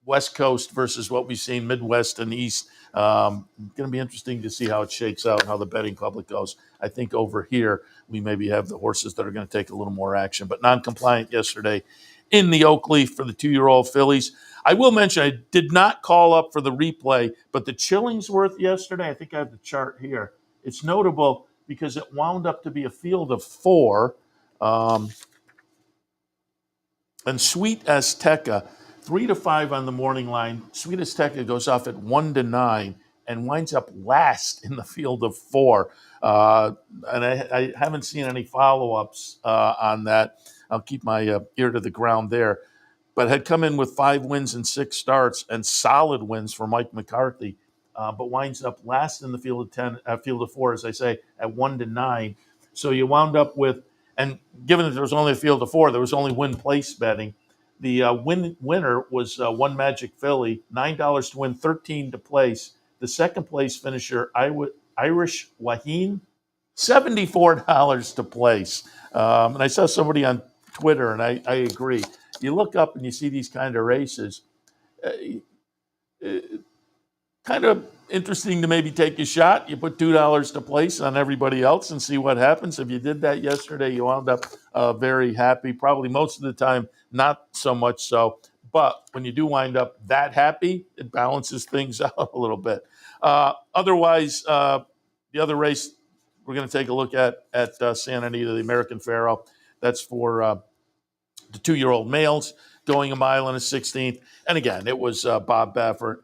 West Coast versus what we've seen Midwest and East, going to be interesting to see how it shakes out and how the betting public goes. I think over here we maybe have the horses that are going to take a little more action. But non-compliant yesterday in the Oakleaf for the 2-year-old fillies. I will mention I did not call up for the replay, but the Chillingsworth yesterday, I think I have the chart here. It's notable because it wound up to be a field of 4. And Sweet Azteca, 3-5 on the morning line. Sweet Azteca goes off at 1-9 and winds up last in the field of 4. And I haven't seen any follow-ups on that. I'll keep my ear to the ground there. But had come in with 5 wins and 6 starts and solid wins for Mike McCarthy, but winds up last in the field of 4, as I say, at 1-9. So you wound up with, and given that there was only a field of 4, there was only win place betting. The winner was One Magic Philly, $9 to win, 13 to place. The second place finisher, Irish Wahine, $74 to place. And I saw somebody on Twitter, and I agree. You look up and you see these kind of races, kind of interesting to maybe take a shot. You put $2 to place on everybody else and see what happens. If you did that yesterday, you wound up very happy. Probably most of the time, not so much so. But when you do wind up that happy, it balances things out a little bit. Otherwise, the other race we're going to take a look at Santa Anita, the American Pharoah. That's for the 2-year-old males going a mile and a 16th. And again, it was Bob Baffert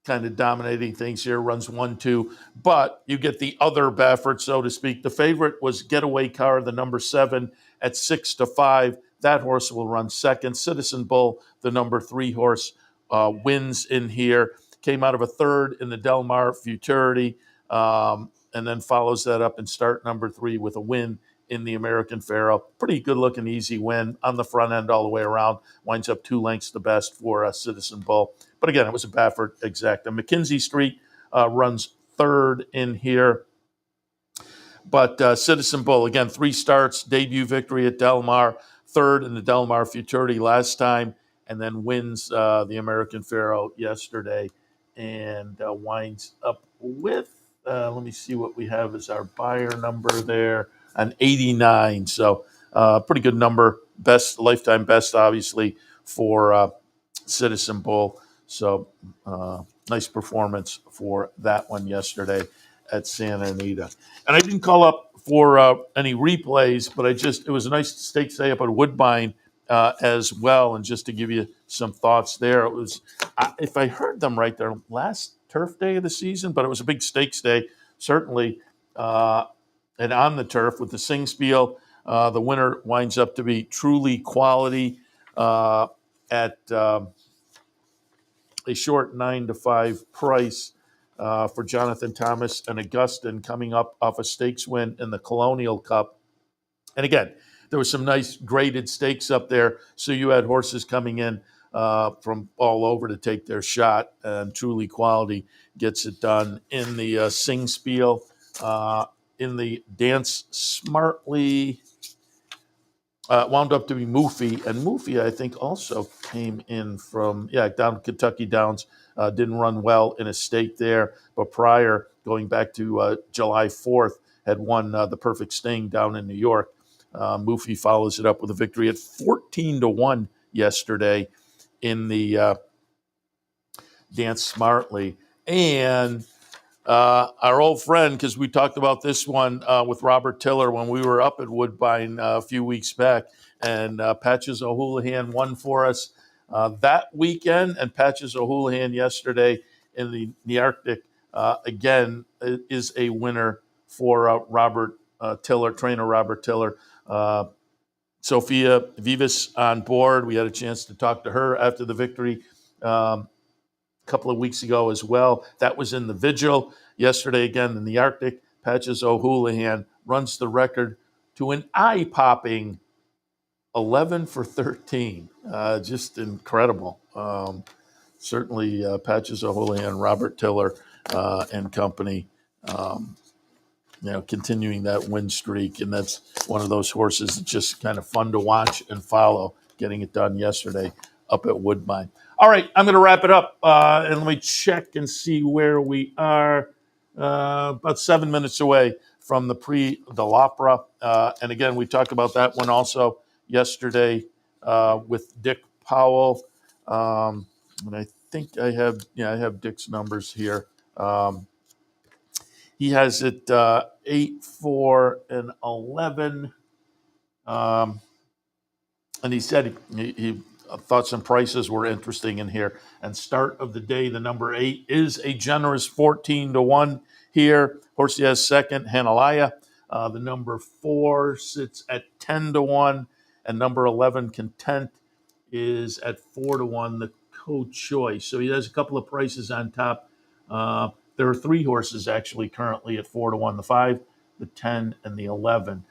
kind of dominating things here, runs 1-2. But you get the other Baffert, so to speak. The favorite was Getaway Car, the number 7 at 6-5. That horse will run second. Citizen Bull, the number 3 horse, wins in here. Came out of a third in the Del Mar Futurity, and then follows that up in start number 3 with a win in the American Pharoah. Pretty good-looking, easy win on the front end all the way around. Winds up 2 lengths the best for Citizen Bull. But again, it was a Baffert exacta. McKinsey Street runs third in here. But Citizen Bull, again, 3 starts, debut victory at Del Mar, third in the Del Mar Futurity last time, and then wins the American Pharoah yesterday and winds up with, let me see what we have as our buyer number there, an 89. So pretty good number, best, lifetime best, obviously, for Citizen Bull. So nice performance for that one yesterday at Santa Anita. And I didn't call up for any replays, but it was a nice stakes day up at Woodbine as well. And just to give you some thoughts there, it was, if I heard them right, their last turf day of the season, but it was a big stakes day, certainly. And on the turf with the Sing Spiel, the winner winds up to be Truly Quality. at a short 9-5 price for Jonathan Thomas and Augustin coming up off a stakes win in the Colonial Cup. And again, there was some nice graded stakes up there, so you had horses coming in from all over to take their shot, and Truly Quality gets it done in the Sing Spiel. In the Dance Smartly, wound up to be Moofy, and Moofy, I think, also came in from, down Kentucky Downs, didn't run well in a stake there, but prior, going back to July 4th, had won the Perfect Sting down in New York. Moofy follows it up with a victory at 14-1 yesterday in the Dance Smartly. And our old friend, because we talked about this one with Robert Tiller when we were up at Woodbine a few weeks back, and Patches O'Houlihan won for us that weekend, and Patches O'Houlihan yesterday in the Arctic again is a winner for Robert Tiller, trainer Robert Tiller. Sophia Vivas on board. We had a chance to talk to her after the victory couple of weeks ago as well. That was in the Vigil. Yesterday again in the Arctic, Patches O'Houlihan runs the record to an eye-popping 11 for 13. Just incredible. Certainly Patches O'Houlihan, Robert Tiller and company, continuing that win streak. And that's one of those horses that's just kind of fun to watch and follow, getting it done yesterday up at Woodbine. All right, I'm going to wrap it up, and let me check and see where we are. About 7 minutes away from the Prix de l'Opera. And again, we talked about that one also yesterday with Dick Powell. And I think I have Dick's numbers here. He has it 8, 4, and 11. And he said he thought some prices were interesting in here. And start of the day, the number 8 is a generous 14-1 here. Horse he has second, Hanalaya. The number 4 sits at 10-1, and number 11, Content, is at 4-1. The Co-Choice. So he has a couple of prices on top. There are 3 horses actually currently at 4-1: the 5, the 10, and the 11.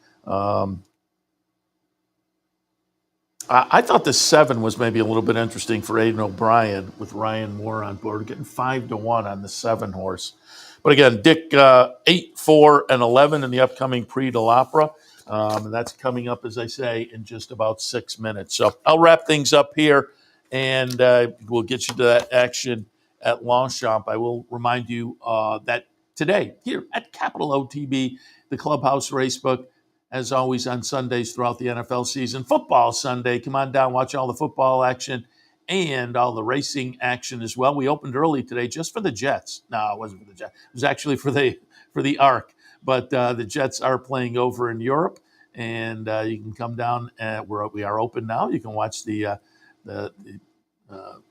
I thought the 7 was maybe a little bit interesting for Aidan O'Brien with Ryan Moore on board, getting 5-1 on the 7 horse. But again, Dick 8, 4, and 11 in the upcoming Prix de l'Opera. And that's coming up, as I say, in just about 6 minutes. So I'll wrap things up here, and we'll get you to that action at Longchamp. I will remind you that today, here at Capital OTB, the Clubhouse Racebook, as always on Sundays throughout the NFL season. Football Sunday. Come on down, watch all the football action and all the racing action as well. We opened early today just for the Jets. No, it wasn't for the Jets. It was actually for the Arc. But the Jets are playing over in Europe, and you can come down. We are open now. You can watch the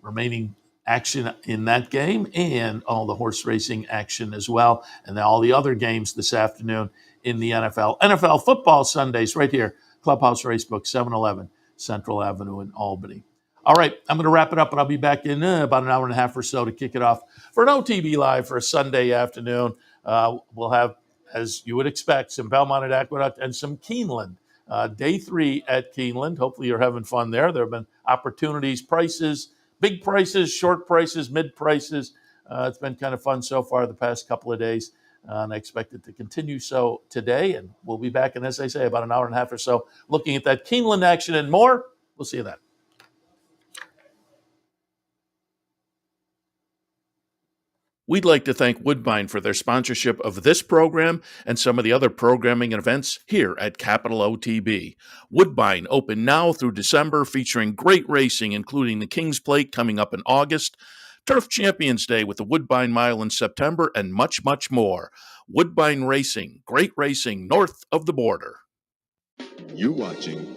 remaining action in that game and all the horse racing action as well, and all the other games this afternoon in the NFL. NFL Football Sundays right here, Clubhouse Racebook, 711 Central Avenue in Albany. All right, I'm going to wrap it up, and I'll be back in about an hour and a half or so to kick it off for an OTB Live for a Sunday afternoon. We'll have, as you would expect, some Belmont Aqueduct and some Keeneland. Day 3 at Keeneland. Hopefully you're having fun there. There have been opportunities, prices, big prices, short prices, mid prices. It's been kind of fun so far the past couple of days. And I expect it to continue so today. And we'll be back in, as I say, about an hour and a half or so, looking at that Keeneland action and more. We'll see you then. We'd like to thank Woodbine for their sponsorship of this program and some of the other programming and events here at Capital OTB. Woodbine open now through December, featuring great racing, including the King's Plate coming up in August, Turf Champions Day with the Woodbine Mile in September, and much, much more. Woodbine Racing, great racing north of the border. You're watching